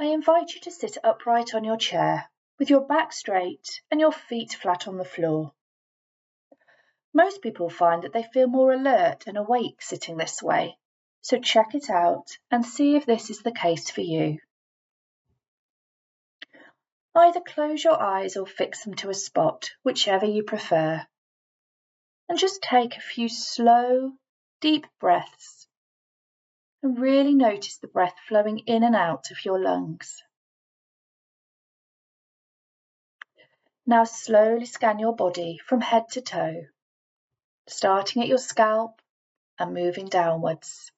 I invite you to sit upright on your chair with your back straight and your feet flat on the floor. Most people find that they feel more alert and awake sitting this way, so check it out and see if this is the case for you. Either close your eyes or fix them to a spot, whichever you prefer. And just take a few slow, deep breaths and really notice the breath flowing in and out of your lungs. Now slowly scan your body from head to toe, starting at your scalp and moving downwards.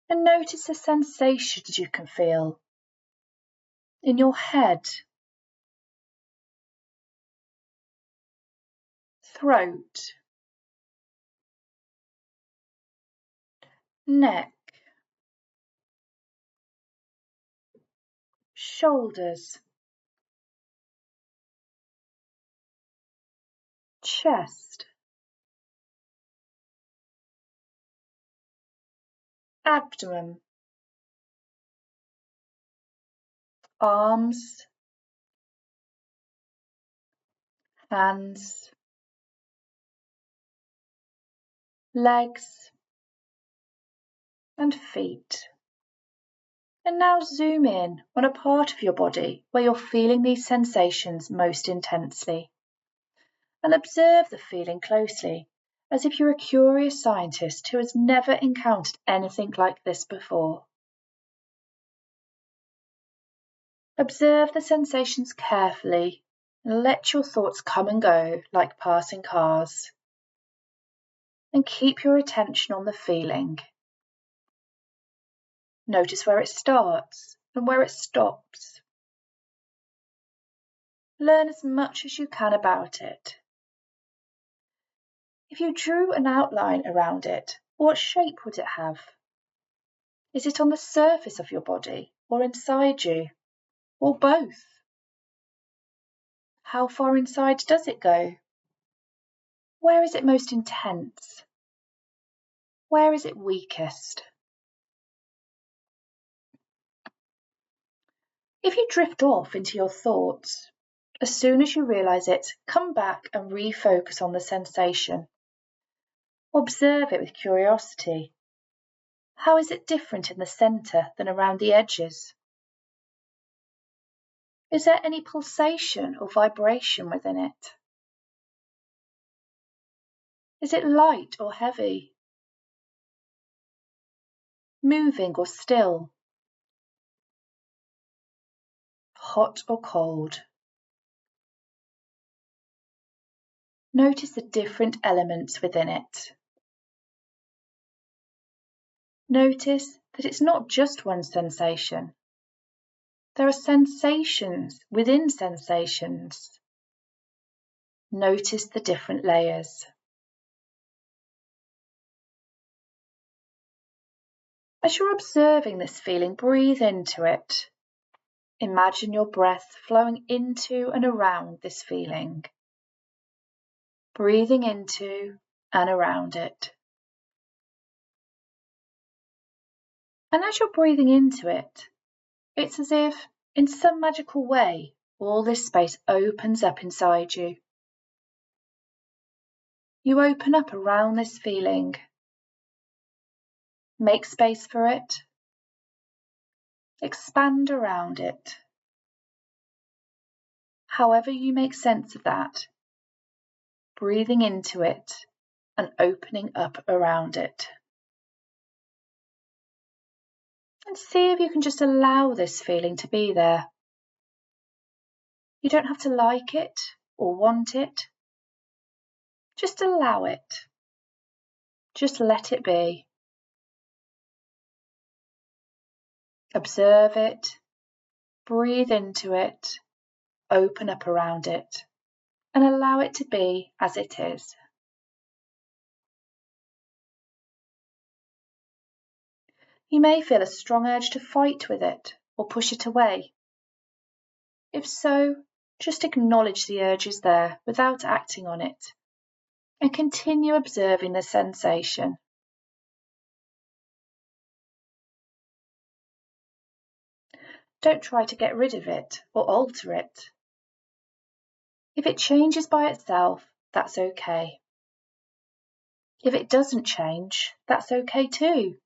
And notice the sensations you can feel in your head, throat, neck, shoulders, chest, abdomen, arms, hands, legs, and feet. And now zoom in on a part of your body where you're feeling these sensations most intensely. And observe the feeling closely, as if you're a curious scientist who has never encountered anything like this before. Observe the sensations carefully and let your thoughts come and go like passing cars. And keep your attention on the feeling. Notice where it starts and where it stops. Learn as much as you can about it. If you drew an outline around it, what shape would it have? Is it on the surface of your body or inside you, or both? How far inside does it go? Where is it most intense? Where is it weakest? If you drift off into your thoughts, as soon as you realise it, come back and refocus on the sensation. Observe it with curiosity. How is it different in the centre than around the edges? Is there any pulsation or vibration within it? Is it light or heavy? Moving or still? Hot or cold? Notice the different elements within it. Notice that it's not just one sensation. There are sensations within sensations. Notice the different layers. As you're observing this feeling, breathe into it. Imagine your breath flowing into and around this feeling. Breathing into and around it. And as you're breathing into it, it's as if, in some magical way, all this space opens up inside you. You open up around this feeling. Make space for it. Expand around it. However you make sense of that, breathing into it and opening up around it. And see if you can just allow this feeling to be there. You don't have to like it or want it. Just allow it. Just let it be. Observe it. Breathe into it. Open up around it. And allow it to be as it is. You may feel a strong urge to fight with it or push it away. If so, just acknowledge the urge is there without acting on it and continue observing the sensation. Don't try to get rid of it or alter it. If it changes by itself, that's okay. If it doesn't change, that's okay too.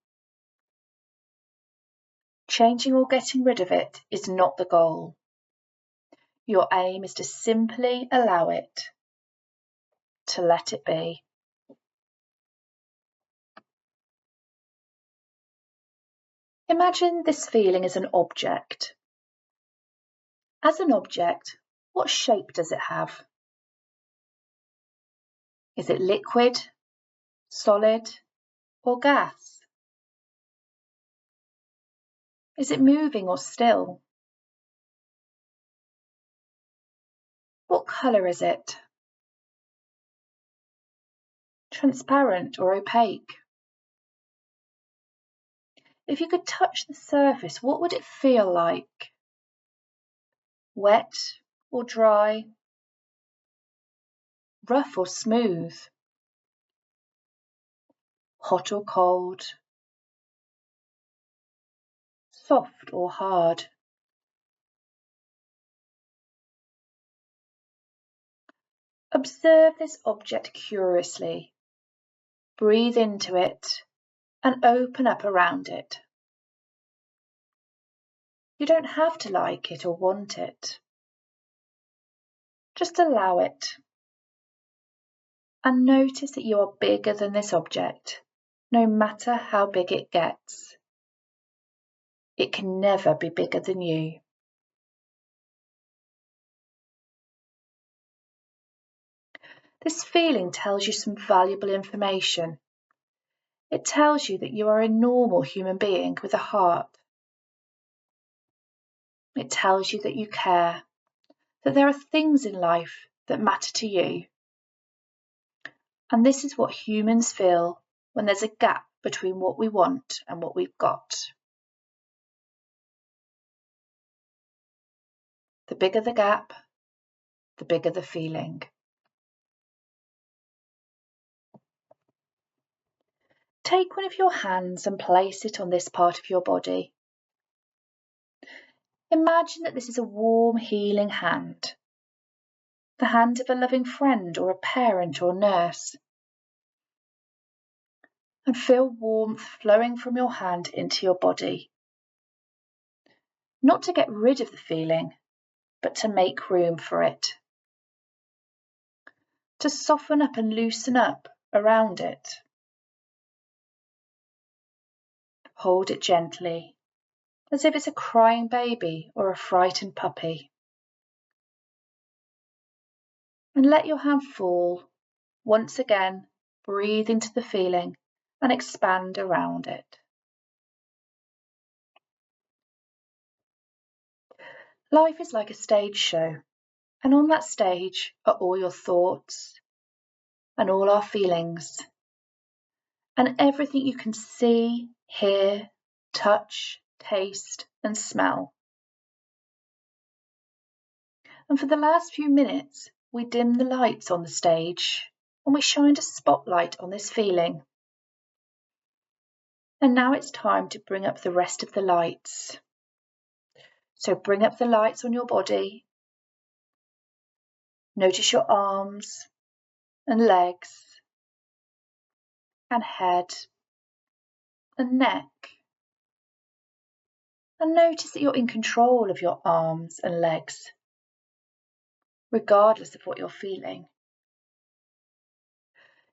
Changing or getting rid of it is not the goal. Your aim is to simply allow it, to let it be. Imagine this feeling as an object. As an object, what shape does it have? Is it liquid, solid, or gas? Is it moving or still? What colour is it? Transparent or opaque? If you could touch the surface, what would it feel like? Wet or dry? Rough or smooth? Hot or cold? Soft or hard? Observe this object curiously. Breathe into it and open up around it. You don't have to like it or want it. Just allow it. And notice that you are bigger than this object, no matter how big it gets. It can never be bigger than you. This feeling tells you some valuable information. It tells you that you are a normal human being with a heart. It tells you that you care, that there are things in life that matter to you. And this is what humans feel when there's a gap between what we want and what we've got. The bigger the gap, the bigger the feeling. Take one of your hands and place it on this part of your body. Imagine that this is a warm, healing hand. The hand of a loving friend or a parent or nurse. And feel warmth flowing from your hand into your body. Not to get rid of the feeling, but to make room for it. To soften up and loosen up around it. Hold it gently, as if it's a crying baby or a frightened puppy. And let your hand fall. Once again, breathe into the feeling and expand around it. Life is like a stage show, and on that stage are all your thoughts and all our feelings and everything you can see, hear, touch, taste, and smell. And for the last few minutes, we dim the lights on the stage and we shined a spotlight on this feeling. And now it's time to bring up the rest of the lights. So bring up the lights on your body. Notice your arms and legs and head and neck. And notice that you're in control of your arms and legs, regardless of what you're feeling.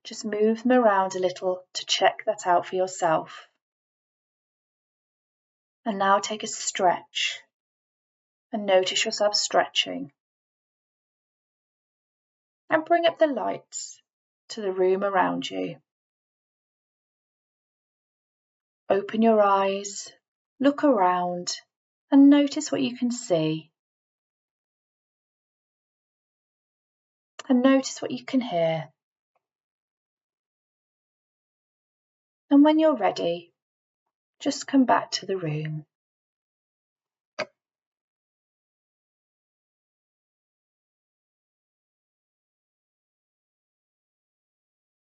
Just move them around a little to check that out for yourself. And now take a stretch and notice yourself stretching. And bring up the lights to the room around you. Open your eyes, look around, and notice what you can see. And notice what you can hear. And when you're ready, just come back to the room.